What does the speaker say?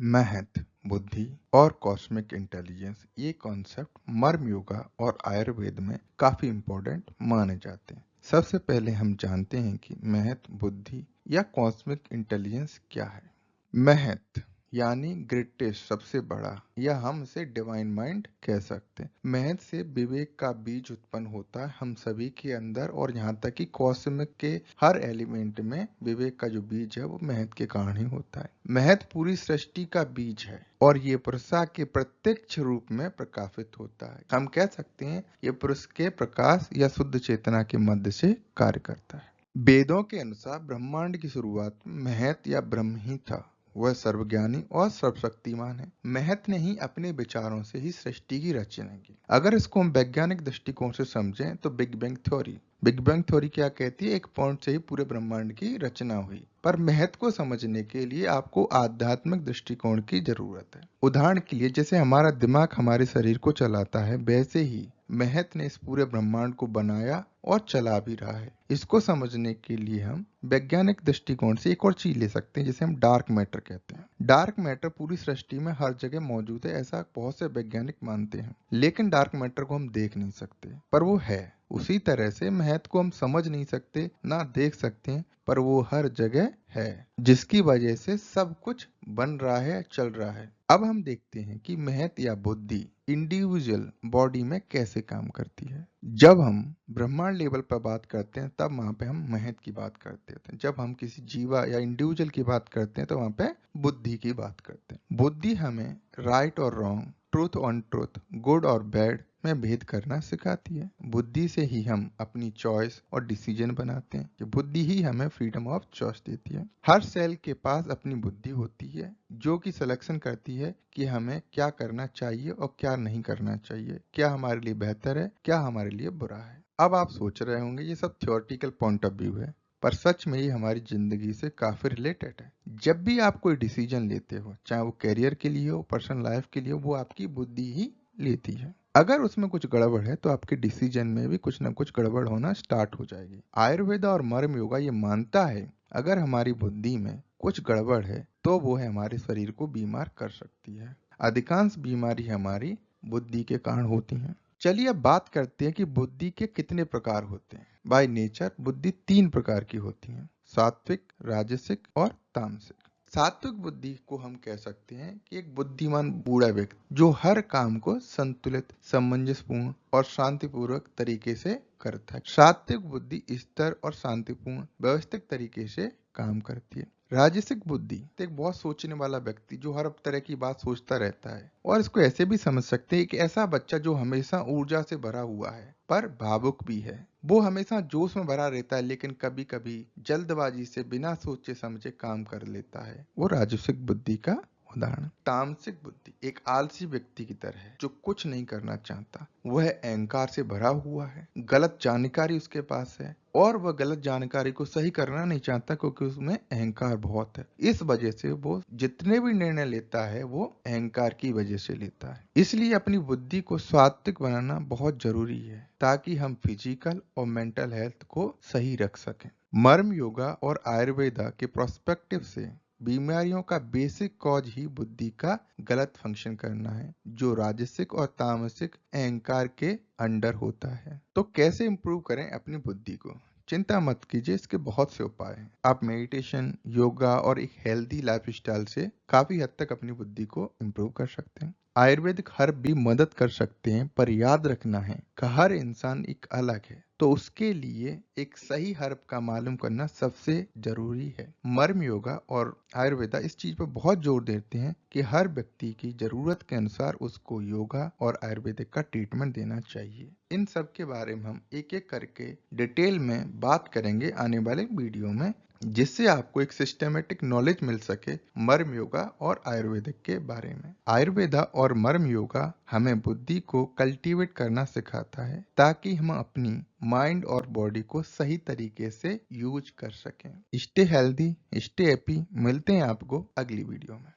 महत्व, बुद्धि और कॉस्मिक इंटेलिजेंस ये कॉन्सेप्ट मर्म योगा और आयुर्वेद में काफी इम्पोर्टेंट माने जाते हैं। सबसे पहले हम जानते हैं कि महत्व, बुद्धि या कॉस्मिक इंटेलिजेंस क्या है। महत्व यानी ग्रेटेस्ट, सबसे बड़ा, या हम इसे डिवाइन माइंड कह सकते हैं। महत्व से विवेक का बीज उत्पन्न होता है हम सभी के अंदर, और यहाँ तक कि कॉस्मिक के हर एलिमेंट में विवेक का जो बीज है वो महत्व के कारण ही होता है। महत्व पूरी सृष्टि का बीज है और ये पुरुष के प्रत्यक्ष रूप में प्रकाशित होता है। हम कह सकते हैं ये पुरुष के प्रकाश या शुद्ध चेतना के मध्य से कार्य करता है। वेदों के अनुसार ब्रह्मांड की शुरुआत महत या ब्रह्म ही था। वह सर्वज्ञानी और सर्वशक्तिमान है। महत ने ही अपने विचारों से ही सृष्टि की रचना की। अगर इसको हम वैज्ञानिक दृष्टिकोण से समझें तो बिग बैंग थ्योरी क्या कहती है, एक पॉइंट से ही पूरे ब्रह्मांड की रचना हुई। पर महत्व को समझने के लिए आपको आध्यात्मिक दृष्टिकोण की जरूरत है। उदाहरण के लिए जैसे हमारा दिमाग हमारे शरीर को चलाता है, वैसे ही महत्व ने इस पूरे ब्रह्मांड को बनाया और चला भी रहा है। इसको समझने के लिए हम वैज्ञानिक दृष्टिकोण से एक और चीज ले सकते हैं जिसे हम डार्क मैटर कहते हैं। डार्क मैटर पूरी सृष्टि में हर जगह मौजूद है, ऐसा बहुत से वैज्ञानिक मानते हैं। लेकिन डार्क मैटर को हम देख नहीं सकते, पर वो है। उसी तरह से महत्व को हम समझ नहीं सकते, ना देख सकते हैं, पर वो हर जगह है, जिसकी वजह से सब कुछ बन रहा है, चल रहा है। अब हम देखते हैं कि महत्व या बुद्धि इंडिविजुअल बॉडी में कैसे काम करती है। जब हम ब्रह्मांड लेवल पर बात करते हैं तब वहां पे हम महत्व की बात करते हैं। जब हम किसी जीवा या इंडिविजुअल की बात करते हैं तो वहां पे बुद्धि की बात करते हैं। बुद्धि हमें राइट और wrong, truth on truth, good और बैड में भेद करना सिखाती है। बुद्धि से ही हम अपनी चॉइस और डिसीजन बनाते हैं। कि बुद्धि ही हमें फ्रीडम ऑफ चॉइस देती है। हर सेल के पास अपनी बुद्धि होती है जो कि सिलेक्शन करती है कि हमें क्या करना चाहिए और क्या नहीं करना चाहिए, क्या हमारे लिए बेहतर है, क्या हमारे लिए बुरा है। अब आप सोच रहे होंगे ये सब थ्योरेटिकल पॉइंट ऑफ व्यू है, पर सच में ये हमारी जिंदगी से काफी रिलेटेड है। जब भी आप कोई डिसीजन लेते हो, चाहे वो करियर के लिए हो, पर्सनल लाइफ के लिए हो, वो आपकी बुद्धि ही लेती है। अगर उसमें कुछ गड़बड़ है तो आपके डिसीजन में भी कुछ ना कुछ गड़बड़ होना स्टार्ट हो जाएगी। आयुर्वेद और मर्म योगा ये मानता है अगर हमारी बुद्धि में कुछ गड़बड़ है तो वो है हमारे शरीर को बीमार कर सकती है। अधिकांश बीमारी हमारी बुद्धि के कारण होती हैं। चलिए अब बात करते हैं कि बुद्धि के कितने प्रकार होते हैं। बाय नेचर बुद्धि 3 प्रकार की होती है, सात्विक, राजसिक और तामसिक। सात्विक बुद्धि को हम कह सकते हैं कि एक बुद्धिमान बूढ़ा व्यक्ति जो हर काम को संतुलित, सामंजस्यपूर्ण और शांतिपूर्वक तरीके से करता है। सात्विक बुद्धि स्थिर और शांतिपूर्ण व्यवस्थित तरीके से काम करती है। राजसिक बुद्धि एक बहुत सोचने वाला व्यक्ति जो हर तरह की बात सोचता रहता है, और इसको ऐसे भी समझ सकते हैं कि ऐसा बच्चा जो हमेशा ऊर्जा से भरा हुआ है पर भावुक भी है। वो हमेशा जोश में भरा रहता है लेकिन कभी कभी जल्दबाजी से बिना सोचे समझे काम कर लेता है। वो राजसिक बुद्धि का उदाहरण। तामसिक बुद्धि एक आलसी व्यक्ति की तरह है जो कुछ नहीं करना चाहता। वह अहंकार से भरा हुआ है, गलत जानकारी उसके पास है और वह गलत जानकारी को सही करना नहीं चाहता क्योंकि उसमें अहंकार बहुत है। इस वजह से वो जितने भी निर्णय लेता है वो अहंकार की वजह से लेता है। इसलिए अपनी बुद्धि को सात्विक बनाना बहुत जरूरी है ताकि हम फिजिकल और मेंटल हेल्थ को सही रख सकें। मर्म योगा और आयुर्वेदा के प्रोस्पेक्टिव से बीमारियों का बेसिक कॉज ही बुद्धि का गलत फंक्शन करना है, जो राजसिक और तामसिक अहंकार के अंडर होता है। तो कैसे इंप्रूव करें अपनी बुद्धि को? चिंता मत कीजिए, इसके बहुत से उपाय हैं। आप मेडिटेशन, योगा और एक हेल्दी लाइफस्टाइल से काफी हद तक अपनी बुद्धि को इंप्रूव कर सकते हैं। आयुर्वेदिक हर्ब भी मदद कर सकते हैं, पर याद रखना है कि हर इंसान एक अलग है, तो उसके लिए एक सही हर्ब का मालूम करना सबसे जरूरी है। मर्म योगा और आयुर्वेदा इस चीज पर बहुत जोर देते हैं कि हर व्यक्ति की जरूरत के अनुसार उसको योगा और आयुर्वेदिक का ट्रीटमेंट देना चाहिए। इन सब के बारे में हम एक एक करके डिटेल में बात करेंगे आने वाले वीडियो में, जिससे आपको एक सिस्टमेटिक नॉलेज मिल सके मर्म योगा और आयुर्वेदिक के बारे में। आयुर्वेदा और मर्म योगा हमें बुद्धि को कल्टीवेट करना सिखाता है ताकि हम अपनी माइंड और बॉडी को सही तरीके से यूज कर सकें। Stay healthy, stay happy. मिलते हैं आपको अगली वीडियो में।